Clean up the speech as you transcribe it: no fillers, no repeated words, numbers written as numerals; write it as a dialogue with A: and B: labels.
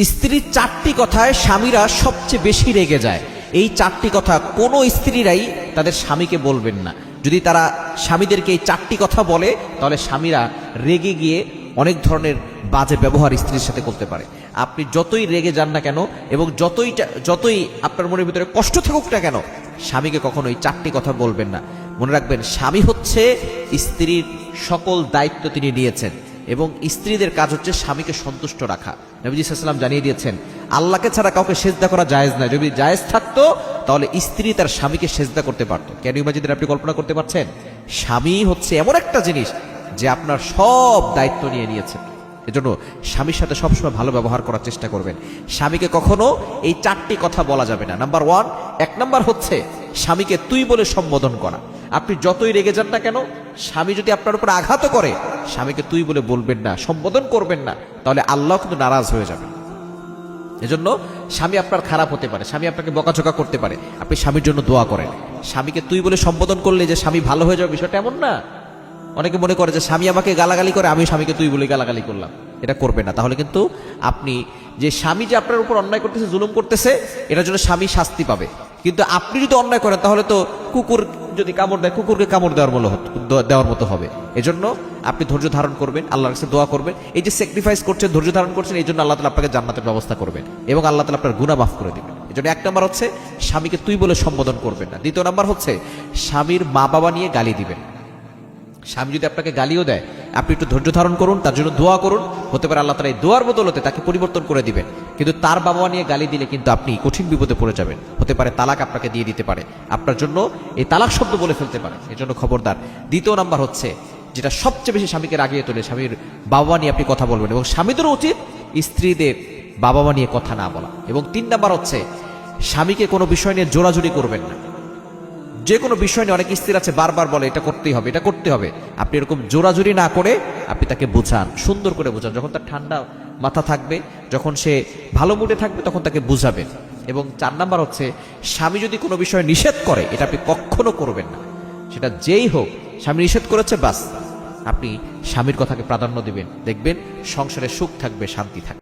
A: স্ত্রীর চারটি কথায় স্বামীরা সবচেয়ে বেশি রেগে যায়। এই চারটি কথা কোনো স্ত্রীরাই তাদের স্বামীকে বলবেন না। যদি তারা স্বামীদেরকে এই চারটি কথা বলে তাহলে স্বামীরা রেগে গিয়ে অনেক ধরনের বাজে ব্যবহার স্ত্রীর সাথে করতে পারে। আপনি যতই রেগে যান না কেন এবং যতই আপনার মনের ভিতরে কষ্ট থাকুক না কেন, স্বামীকে কখনো এই চারটি কথা বলবেন না। মনে রাখবেন, স্বামী হচ্ছে স্ত্রীর সকল দায়িত্ব তিনি নিয়েছেন এবং স্ত্রীদের কাজ হচ্ছে স্বামীকে সন্তুষ্ট রাখা। নবীজি সাল্লাল্লাহু আলাইহি ওয়াসাল্লাম জানিয়ে দিয়েছেন, আল্লাহকে ছাড়া কাউকে সেজদা করা জায়েজ নয়। যদি জায়েজ থাকতো তাহলে স্ত্রী তার স্বামীকে সেজদা করতে পারত। কেন ইমাজিনের আপনি কল্পনা করতে পারছেন? স্বামী হচ্ছে এমন একটা জিনিস যে আপনার সব দায়িত্ব নিয়ে নিয়েছে। এজন্য স্বামীর সাথে সবসময় ভালো ব্যবহার করার চেষ্টা করবেন। স্বামীকে কখনো এই চারটি কথা বলা যাবে না। নাম্বার ওয়ান, এক নাম্বার হচ্ছে স্বামীকে তুই বলে সম্বোধন করা। আপনি যতই রেগে যান না কেন, স্বামী যদি আপনার উপর আঘাত করে, স্বামীকে তুই বলে বলবেন না, সম্বোধন করবেন না, তাহলে আল্লাহ কিন্তু নারাজ হয়ে যাবে। এজন্য স্বামী আপনার খারাপ হতে পারে, স্বামী আপনাকে বকাঝকা করতে পারে, আপনি স্বামীর জন্য দোয়া করেন। স্বামীকে তুই বলে সম্বোধন করলে যে স্বামী ভালো হয়ে যাবে, বিষয়টা এমন না। অনেকে মনে করে যে স্বামী আমাকে গালাগালি করে, আমি স্বামীকে তুই বলে গালাগালি করলাম। এটা করবে না। তাহলে কিন্তু আপনি যে স্বামী যে আপনার উপর অন্যায় করতেছে, জুলুম করতেছে, এটার জন্য স্বামী শাস্তি পাবে। কিন্তু আপনি যদি অন্যায় করেন তাহলে তো কুকুর যদি কামড় দেয়, কুকুরকে কামড় দেওয়ার মতো হবে। এজন্য আপনি ধৈর্য ধারণ করবেন, আল্লাহর কাছে দোয়া করবেন। এই যে স্যাক্রিফাইস করছেন, ধৈর্য ধারণ করছেন, এই জন্য আল্লাহ তাআলা আপনাকে জান্নাতের ব্যবস্থা করবেন এবং আল্লাহ তাআলা আপনার গুনাহ মাফ করে দিবেন। এজন্য এক নাম্বার হচ্ছে স্বামীকে তুই বলে সম্বোধন করবেন না। দ্বিতীয় নাম্বার হচ্ছে স্বামীর মা বাবা নিয়ে গালি দিবেন। স্বামী যদি আপনাকে গালিও দেয়, আপনি একটু ধৈর্য ধারণ করুন, তার জন্য দোয়া করুন। হতে পারে আল্লাহ তাআলা এই দোয়ার বদলতে তাকে পরিবর্তন করে দিবেন। কিন্তু তার বাবা মা নিয়ে গালি দিলে কিন্তু আপনি কঠিন বিপদে পড়ে যাবেন। হতে পারে তালাক আপনাকে দিয়ে দিতে পারে, আপনার জন্য এই তালাক শব্দ বলে ফেলতে পারে। এজন্য খবরদার। দ্বিতীয় নাম্বার হচ্ছে যেটা সবচেয়ে বেশি স্বামীকে রাগিয়ে তোলে, স্বামীর বাবা মা নিয়ে আপনি কথা বলবেন এবং স্বামীদেরও উচিত স্ত্রীদের বাবা মা নিয়ে কথা না বলা। এবং তিন নাম্বার হচ্ছে স্বামীকে কোনো বিষয় নিয়ে জোরাজুরি করবেন না। যে কোনো বিষয় নিয়ে অনেক স্ত্রী আছে বারবার বলে এটা করতেই হবে, এটা করতে হবে। আপনি এরকম জোরাজুরি না করে আপনি তাকে বোঝান, সুন্দর করে বোঝান। যখন তার ঠান্ডা মাথা থাকবে, যখন সে ভালো মুডে থাকবে, তখন তাকে বুঝাবেন। এবং চার নাম্বার হচ্ছে স্বামী যদি কোনো বিষয় নিষেধ করে, এটা আপনি কখনো করবেন না। সেটা যেই হোক, স্বামী নিষেধ করেছে, বাস আপনি স্বামীর কথাকে প্রাধান্য দিবেন। দেখবেন সংসারে সুখ থাকবে, শান্তি থাকবে।